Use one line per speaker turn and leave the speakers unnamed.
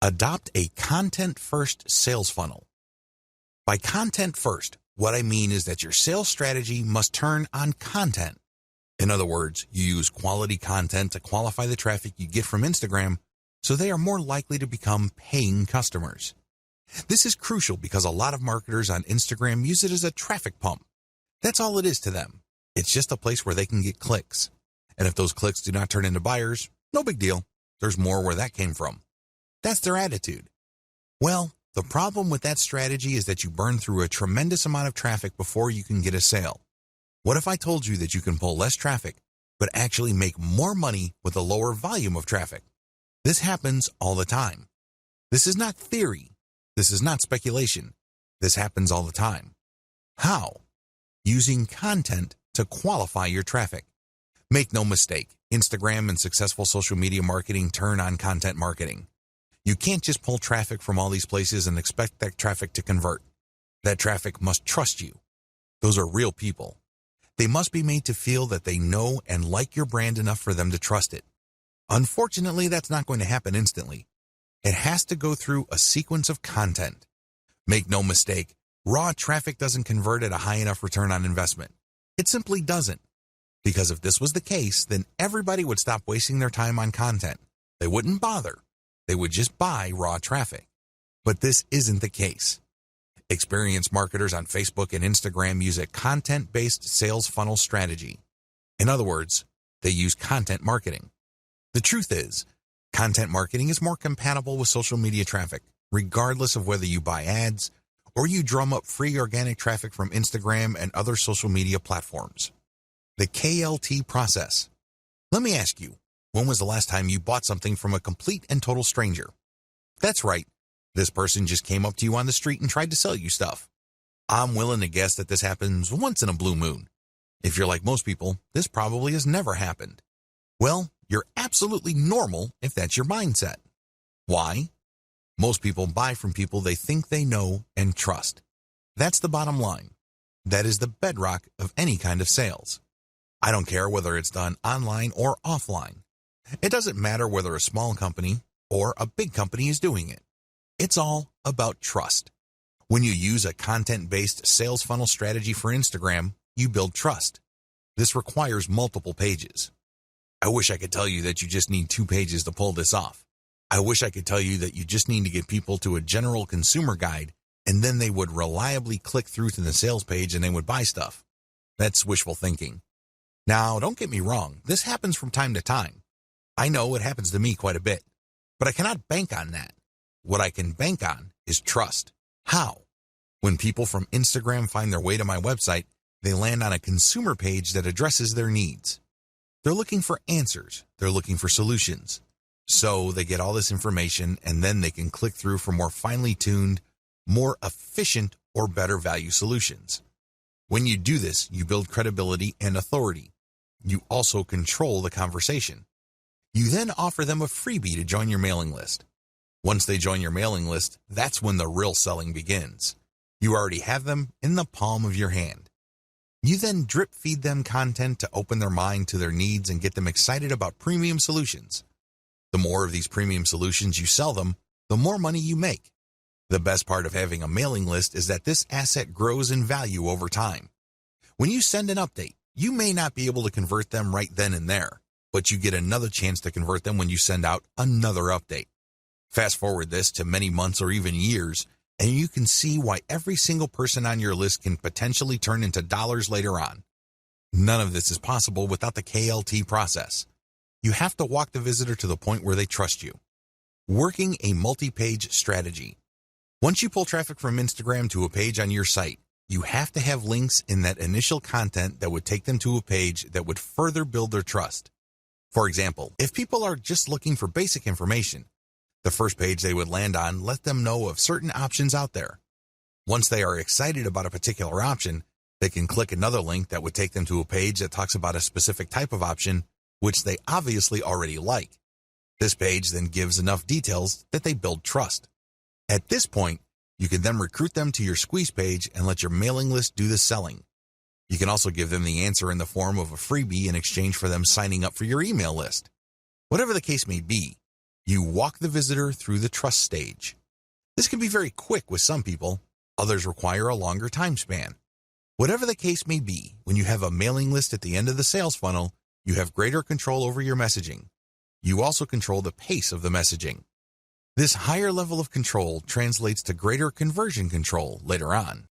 Adopt a content-first sales funnel. By content first, what I mean is that your sales strategy must turn on content. In other words, you use quality content to qualify the traffic you get from Instagram so they are more likely to become paying customers. This is crucial because a lot of marketers on Instagram use it as a traffic pump. That's all it is to them. It's just a place where they can get clicks. And if those clicks do not turn into buyers, no big deal. There's more where that came from. That's their attitude. Well, the problem with that strategy is that you burn through a tremendous amount of traffic before you can get a sale. What if I told you that you can pull less traffic, but actually make more money with a lower volume of traffic? This happens all the time. This is not theory. This is not speculation. This happens all the time. How? Using content to qualify your traffic. Make no mistake, Instagram and successful social media marketing turn on content marketing. You can't just pull traffic from all these places and expect that traffic to convert. That traffic must trust you. Those are real people. They must be made to feel that they know and like your brand enough for them to trust it. Unfortunately, that's not going to happen instantly. It has to go through a sequence of content. Make no mistake, raw traffic doesn't convert at a high enough return on investment. It simply doesn't. Because if this was the case, then everybody would stop wasting their time on content. They wouldn't bother. They would just buy raw traffic. But this isn't the case. Experienced marketers on Facebook and Instagram use a content-based sales funnel strategy. In other words, they use content marketing. The truth is, content marketing is more compatible with social media traffic, regardless of whether you buy ads or you drum up free organic traffic from Instagram and other social media platforms. The KLT process. Let me ask you, when was the last time you bought something from a complete and total stranger? That's right. This person just came up to you on the street and tried to sell you stuff. I'm willing to guess that this happens once in a blue moon. If you're like most people, this probably has never happened. Well, you're absolutely normal if that's your mindset. Why? Most people buy from people they think they know and trust. That's the bottom line. That is the bedrock of any kind of sales. I don't care whether it's done online or offline. It doesn't matter whether a small company or a big company is doing it. It's all about trust. When you use a content-based sales funnel strategy for Instagram, you build trust. This requires multiple pages. I wish I could tell you that you just need 2 pages to pull this off. I wish I could tell you that you just need to get people to a general consumer guide and then they would reliably click through to the sales page and they would buy stuff. That's wishful thinking. Now, don't get me wrong, this happens from time to time. I know it happens to me quite a bit, but I cannot bank on that. What I can bank on is trust. How? When people from Instagram find their way to my website, they land on a consumer page that addresses their needs. They're looking for answers. They're looking for solutions. So they get all this information and then they can click through for more finely tuned, more efficient or better value solutions. When you do this, you build credibility and authority. You also control the conversation. You then offer them a freebie to join your mailing list. Once they join your mailing list, that's when the real selling begins. You already have them in the palm of your hand. You then drip feed them content to open their mind to their needs and get them excited about premium solutions. The more of these premium solutions you sell them, the more money you make. The best part of having a mailing list is that this asset grows in value over time. When you send an update, you may not be able to convert them right then and there, but you get another chance to convert them when you send out another update. Fast forward this to many months or even years, and you can see why every single person on your list can potentially turn into dollars later on. None of this is possible without the KLT process. You have to walk the visitor to the point where they trust you. Working a multi-page strategy. Once you pull traffic from Instagram to a page on your site, you have to have links in that initial content that would take them to a page that would further build their trust. For example, if people are just looking for basic information, the first page they would land on let them know of certain options out there. Once they are excited about a particular option, they can click another link that would take them to a page that talks about a specific type of option, which they obviously already like. This page then gives enough details that they build trust. At this point, you can then recruit them to your squeeze page and let your mailing list do the selling. You can also give them the answer in the form of a freebie in exchange for them signing up for your email list. Whatever the case may be, You walk the visitor through the trust stage. This can be very quick with some people. Others require a longer time span. Whatever the case may be, when you have a mailing list at the end of the sales funnel, you have greater control over your messaging. You also control the pace of the messaging. This higher level of control translates to greater conversion control later on.